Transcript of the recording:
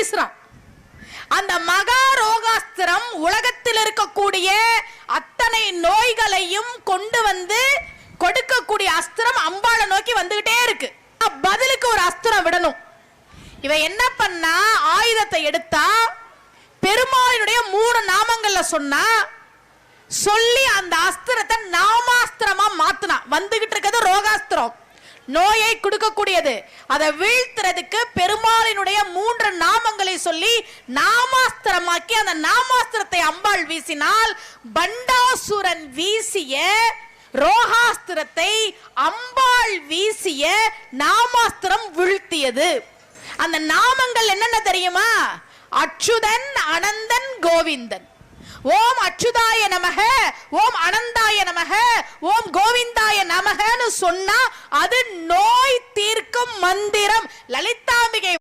வீசுறான். அந்த மகா ரோகாஸ்திரம் உலகத்தில் இருக்கக்கூடிய அத்தனை நோய்களையும் கொண்டு வந்து கொடுக்கக்கூடிய அஸ்திரம் அம்பாளை நோக்கி வந்துகிட்டே இருக்கு. பதிலுக்கு ஒரு அஸ்திரம் விடணும். இவன் என்ன பண்ணா, ஆயுதத்தை எடுத்தா பெருமாளுடைய 3 நாமங்கள்ல சொன்னா, சொல்லி அந்த அஸ்திரத்தை நாமாஸ்திரமா மாத்தினா. வந்துகிட்டு இருக்கிறது ரோகாஸ்திரம், நோயை கொடுக்கக்கூடியது. அதை வீழ்த்துறதுக்கு பெருமாளினுடைய 3 நாமங்களை சொல்லி நாமாஸ்திரமாக்கி அந்த நாமாஸ்திரத்தை அம்பாள் வீசினால், பண்டாசுரன் வீசிய ரோகாஸ்திரத்தை அம்பாள் வீசிய நாமாஸ்திரம் வீழ்த்தியது. அந்த நாமங்கள் என்னென்ன தெரியுமா? அச்சுதன், அனந்தன், கோவிந்தன். ஓம் அச்சுதாய நமக, ஓம் அனந்தாய நமக, ஓம் கோவிந்தாய நமகன்னு சொன்னா அது நோய் தீர்க்கும் மந்திரம். லலிதாம்பிகை